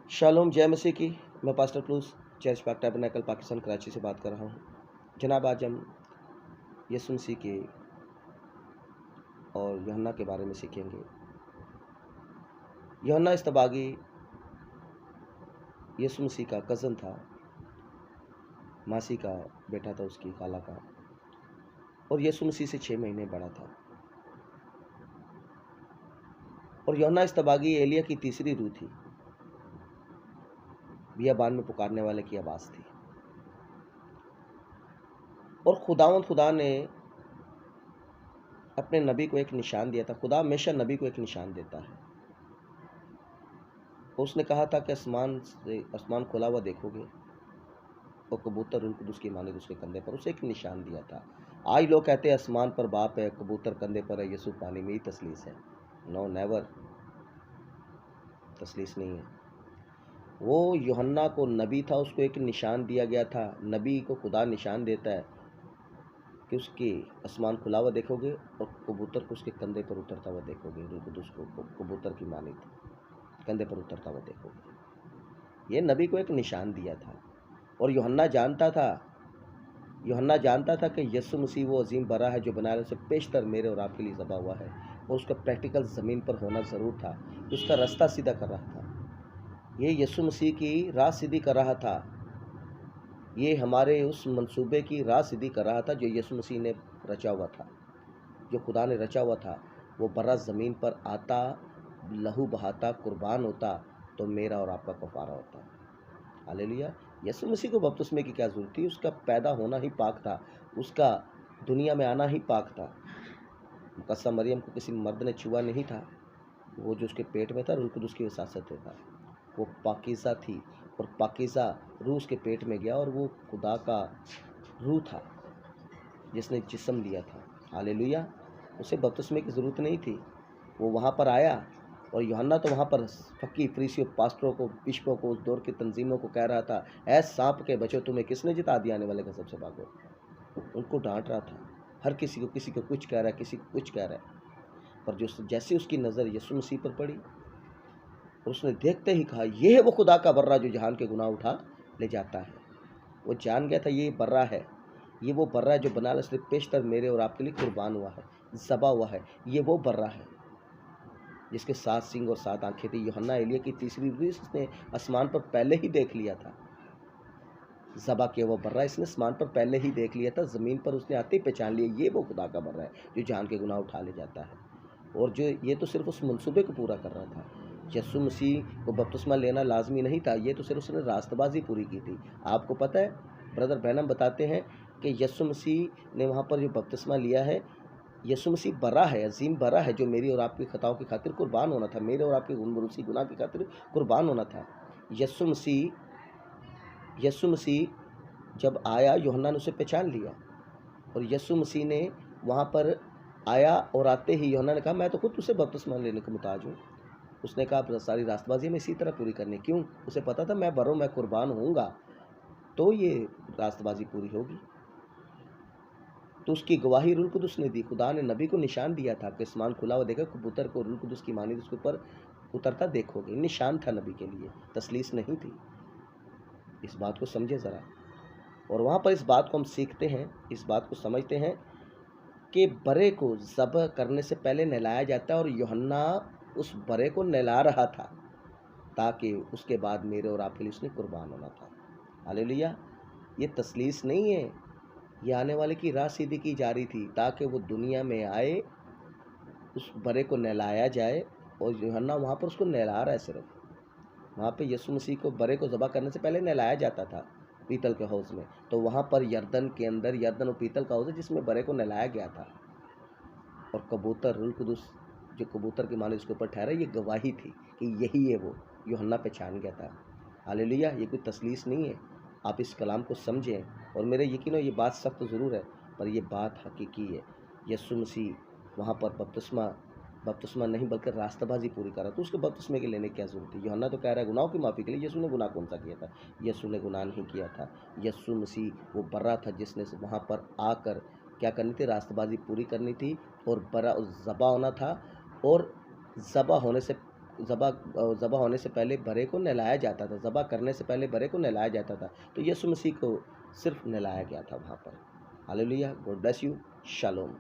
Shalom जय मसीह की। मैं पास्टर प्लूस चर्च पाक टैबरनेकल पाकिस्तान कराची से बात कर रहा हूँ। जनाब आज हम यीशु मसीह के और यूहन्ना के बारे में सीखेंगे। यूहन्ना इस्तबागी यीशु मसीह का कज़न था, मासी का बेटा था उसकी खाला का, और यीशु मसीह से 6 महीने बड़ा था। और यूहन्ना इस्तबागी एलिया की तीसरी रूह थी, बियाबान में पुकारने वाले की आवाज़ थी। और खुदा ने अपने नबी को एक निशान दिया था। खुदा हमेशा नबी को एक निशान देता है। उसने कहा था कि आसमान खुला हुआ देखोगे और कबूतर रूह कुदूस की मानिद उसके कंधे पर। उसे एक निशान दिया था। आज लोग कहते हैं आसमान पर बाप है, कबूतर कंधे पर है, यीशु पानी में ही तसलीस है। नो नेवर, तसलीस नहीं है। वो यूहन्ना को नबी था, उसको एक निशान दिया गया था। नबी को खुदा निशान देता है कि उसके आसमान खुला हुआ देखोगे और कबूतर को उसके कंधे पर उतरता हुआ देखोगे। रूह कुदूस को कबूतर की मानिद कंधे पर उतरता हुआ देखोगे। ये नबी को एक निशान दिया था। और यूहन्ना जानता था कि यीशु मसीह वो अजीम बरा है जो बनाया उसे पेशतर मेरे और आपके लिए ज़बा हुआ है। और उसका प्रैक्टिकल ज़मीन पर होना ज़रूर था। उसका रास्ता सीधा कर रहा था। ये यीशु मसीह की राह सीधी कर रहा था। ये हमारे उस मंसूबे की राह सीधी कर रहा था जो यीशु मसीह ने रचा हुआ था, जो खुदा ने रचा हुआ था। वो बर्रा ज़मीन पर आता, लहू बहाता, कुर्बान होता, तो मेरा और आपका कफ़ारा होता। हालेलुया। यीशु मसीह को बपतिस्मे की क्या ज़रूरत थी? उसका पैदा होना ही पाक था, उसका दुनिया में आना ही पाक था। मुकद्दसा मरियम को किसी मर्द ने छुआ नहीं था। वो जो उसके पेट में था रूह कुदूस की वसासत से था। वो पाकीज़ा थी और पाकीज़ा रूह उसके पेट में गया और वो खुदा का रूह था जिसने जिस्म लिया था। हालेलुया। उसे बपतिस्मे की ज़रूरत नहीं थी। वो वहाँ पर आया और यूहन्ना तो वहाँ पर फकीर, फरीसियों, पास्टरों को, बिशपों को, उस दौर की तंजीमों को कह रहा था, ऐ सांप के बच्चों, तुम्हें किसने जिता दिया, आने वाले का सबसे भागो। उनको डांट रहा था। हर किसी को कुछ कह रहा है, किसी को कुछ कह रहा है। पर जो जैसे उसकी नज़र यीशु मसीह पर पड़ी और उसने देखते ही कहा, ये है वो खुदा का बर्रा जो जहान के गुनाह उठा ले जाता है। वो जान गया था ये बर्रा है, ये वो बर्रा है जो बना सिर्फ पेशतर मेरे और आपके लिए कुर्बान हुआ है, ज़बा हुआ है। ये वो बर्रा है जिसके 7 सींग और 7 आंखें थी। यूहन्ना एलिया की तीसरी रूह इसने आसमान पर पहले ही देख लिया था। ज़बा किया वो बर्रा इसने आसमान पर पहले ही देख लिया था। ज़मीन पर उसने आते ही पहचान लिया, ये वो खुदा का बर्रा है जो जहान के गुनाह उठा ले जाता है। और जो ये तो सिर्फ उस मंसूबे को पूरा कर रहा था। यीशु मसीह को बपतिस्मा लेना लाजमी नहीं था, ये तो सिर्फ उसने रास्तबाजी पूरी की थी। आपको पता है, ब्रदर ब्रैनम बताते हैं कि यीशु मसीह ने वहाँ पर जो बपतिस्मा लिया है, यीशु मसीह बरा है, अजीम बरा है जो मेरी और आपकी खताओं की खातिर कुर्बान होना था, मेरे और आपके गुनबरूसी गुनाह की खातिर कुर्बान होना था। यीशु मसीह जब आया, यूहन्ना ने उसे पहचान लिया और यीशु मसीह ने वहाँ पर आया और आते ही यूहन्ना ने कहा, मैं तो खुद तुझसे बपतिस्मा लेने को मुताज हूँ। उसने कहा, सारी रास्तबाजी में इसी तरह पूरी करनी। क्यों? उसे पता था मैं बरों, मैं कुर्बान होऊंगा तो ये रास्तबाजी पूरी होगी। तो उसकी गवाही रूह कुदुस ने दी। खुदा ने नबी को निशान दिया था कि आसमान खुला हुआ देखा, कबूतर को रूह कुदुस की मानिद उसके ऊपर उतरता देखोगे। निशान था नबी के लिए, तसलीस नहीं थी। इस बात को समझे ज़रा। और वहाँ पर इस बात को हम सीखते हैं, इस बात को समझते हैं कि बरे को ज़बह करने से पहले नहलाया जाता है और यूहन्ना उस बरे को नहला रहा था ताकि उसके बाद मेरे और आपके लिए उसने कुर्बान होना था। हालेलुया। ये तसलीस नहीं है, ये आने वाले की राह सीधी की जा रही थी ताकि वो दुनिया में आए, उस बरे को नहलाया जाए। और यूहन्ना वहाँ पर उसको नहला रहा है। सिर्फ वहाँ पे यीशु मसीह को बरे को ज़बह करने से पहले नहलाया जाता था पीतल के हौज़ में। तो वहाँ पर यरदन के अंदर, यरदन और पीतल का हौज़ है जिसमें बरे को नहलाया गया था। और कबूतर रूह कुदुस जो कबूतर की मानिद उसके ऊपर ठहरा, ये गवाही थी कि यही है वो। यूहन्ना पहचान गया था। हालेलुया। ये कोई तसलीस नहीं है। आप इस कलाम को समझें और मेरे यकीन हो ये बात सख्त ज़रूर है पर ये बात हकीकी है। यीशु मसीह वहाँ पर बपतिस्मा नहीं बल्कि रास्ताबाजी पूरी कर रहा। तो उसके बपतिस्मे के लेने की क्या ज़रूरत थी? यूहन्ना तो कह रहा है गुनाहों की माफ़ी के लिए। यीशु ने गुनाह कौन सा किया था? यीशु ने गुनाह नहीं किया था। यीशु मसीह वो बर्रा था जिसने वहाँ पर आकर क्या करनी थी? रास्तबाजी पूरी करनी थी और बरा ज़बा होना था। और ज़बा होने से ज़बह होने से पहले बरे को नहलाया जाता था, ज़बह करने से पहले बरे को नहलाया जाता था। तो यीशु मसीह को सिर्फ़ नहलाया गया था वहाँ पर। Hallelujah, God bless you, shalom.